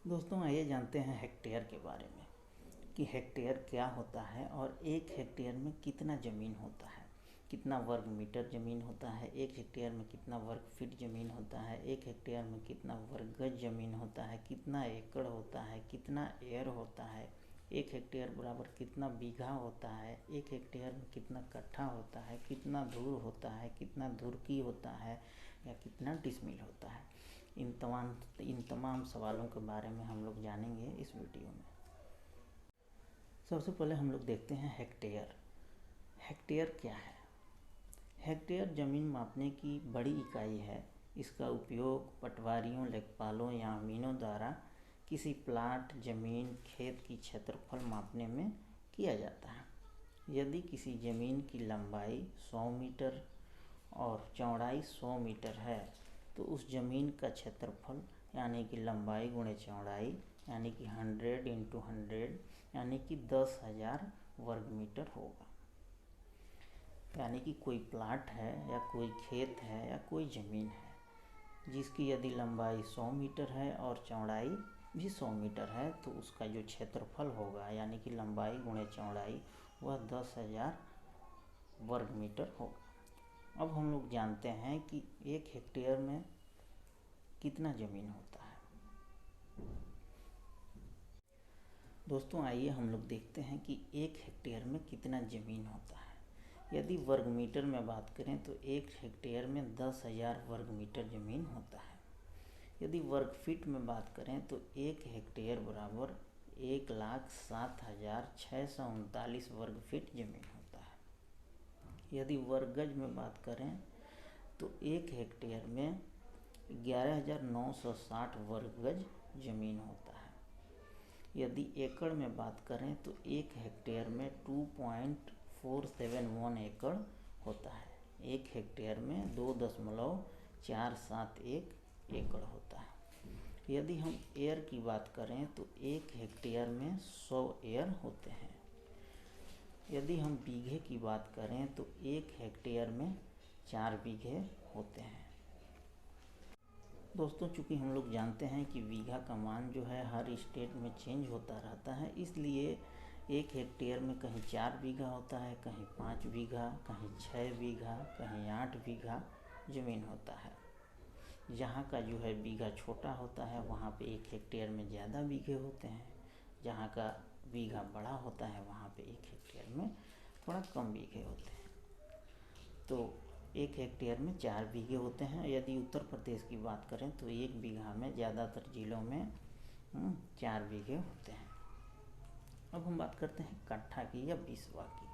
दोस्तों आइए जानते हैं हेक्टेयर के बारे में कि हेक्टेयर क्या होता है और एक हेक्टेयर में कितना ज़मीन होता है, कितना वर्ग मीटर ज़मीन होता है, एक हेक्टेयर में कितना वर्ग फीट ज़मीन होता है, एक हेक्टेयर में कितना वर्ग गज ज़मीन होता है, कितना एकड़ होता है, कितना एयर होता है, एक हेक्टेयर बराबर कितना बीघा होता है, एक हेक्टेयर में कितना कट्ठा होता है, कितना धूर होता है, कितना धुरकी होता है या कितना डिसमिल होता है। इन तमाम सवालों के बारे में हम लोग जानेंगे इस वीडियो में। सबसे पहले हम लोग देखते हैं हेक्टेयर। हेक्टेयर क्या है? हेक्टेयर ज़मीन मापने की बड़ी इकाई है। इसका उपयोग पटवारियों, लेखपालों या अमीनों द्वारा किसी प्लाट, ज़मीन, खेत की क्षेत्रफल मापने में किया जाता है। यदि किसी ज़मीन की लंबाई 100 मीटर और चौड़ाई 100 मीटर है तो उस ज़मीन का क्षेत्रफल यानी कि लंबाई गुणे चौड़ाई यानी कि 100 × 100 यानी कि 10,000 वर्ग मीटर होगा। यानी कि कोई प्लाट है या कोई खेत है या कोई ज़मीन है जिसकी यदि लंबाई 100 मीटर है और चौड़ाई भी 100 मीटर है तो उसका जो क्षेत्रफल होगा यानी कि लंबाई गुणे चौड़ाई वह 10,000 वर्ग मीटर होगा। अब हम लोग जानते हैं कि एक हेक्टेयर में कितना ज़मीन होता है। दोस्तों आइए हम लोग देखते हैं कि एक हेक्टेयर में कितना ज़मीन होता है। यदि वर्ग मीटर में बात करें तो एक हेक्टेयर में 10,000 वर्ग मीटर ज़मीन होता है। यदि वर्ग फीट में बात करें तो एक हेक्टेयर बराबर 1,07,639 वर्ग फीट ज़मीन होता है। यदि वर्ग गज में बात करें तो एक हेक्टेयर में 11,960 वर्ग गज ज़मीन होता है। यदि एकड़ में बात करें तो एक हेक्टेयर में 2.471 एकड़ होता है। एक हेक्टेयर में 2.471 एकड़ होता है। यदि हम एयर की बात करें तो एक हेक्टेयर में 100 एयर होते हैं। यदि हम बीघे की बात करें तो एक हेक्टेयर में 4 बीघे होते हैं। दोस्तों चूँकि हम लोग जानते हैं कि बीघा का मान जो है हर स्टेट में चेंज होता रहता है, इसलिए एक हेक्टेयर में कहीं 4 बीघा होता है, कहीं 5 बीघा, कहीं 6 बीघा, कहीं 8 बीघा ज़मीन होता है। जहाँ का जो है बीघा छोटा होता है वहाँ पे एक हेक्टेयर में ज़्यादा बीघे होते हैं, जहाँ का बीघा बड़ा होता है वहाँ पे एक हेक्टेयर में थोड़ा कम बीघे होते हैं। तो एक हेक्टेयर में 4 बीघे होते हैं। यदि उत्तर प्रदेश की बात करें तो एक बीघा में ज़्यादातर ज़िलों में 4 बीघे होते हैं। अब हम बात करते हैं कट्ठा की या बिस्वा की।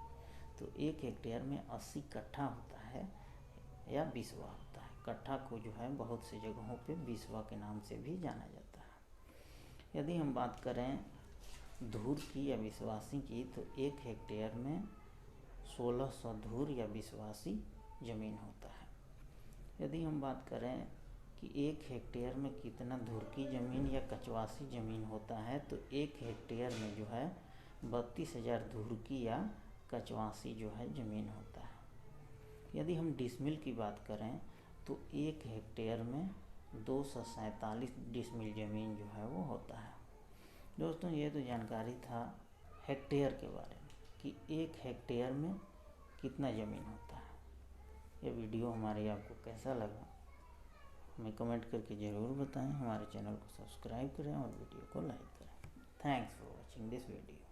तो एक हेक्टेयर में 80 कट्ठा होता है या बिस्वा होता है। कट्ठा को जो है बहुत सी जगहों पे बिस्वा के नाम से भी जाना जाता है। यदि हम बात करें धूर की या बिस्वासी की तो एक हेक्टेयर में 1600 धूर या बिस्वासी ज़मीन होता है। यदि हम बात करें कि एक हेक्टेयर में कितना धुरकी ज़मीन या कचवासी ज़मीन होता है तो एक हेक्टेयर में जो है 32,000 धुरकी या कचवासी जो है ज़मीन होता है। यदि हम डिसमिल की बात करें तो एक हेक्टेयर में 247 डिसमिल ज़मीन जो है वो होता है। दोस्तों ये तो जानकारी था हेक्टेयर के बारे में कि एक हेक्टेयर में कितना ज़मीन होता है। ये वीडियो हमारी आपको कैसा लगा हमें कमेंट करके ज़रूर बताएं। हमारे चैनल को सब्सक्राइब करें और वीडियो को लाइक करें। Thanks for watching this video.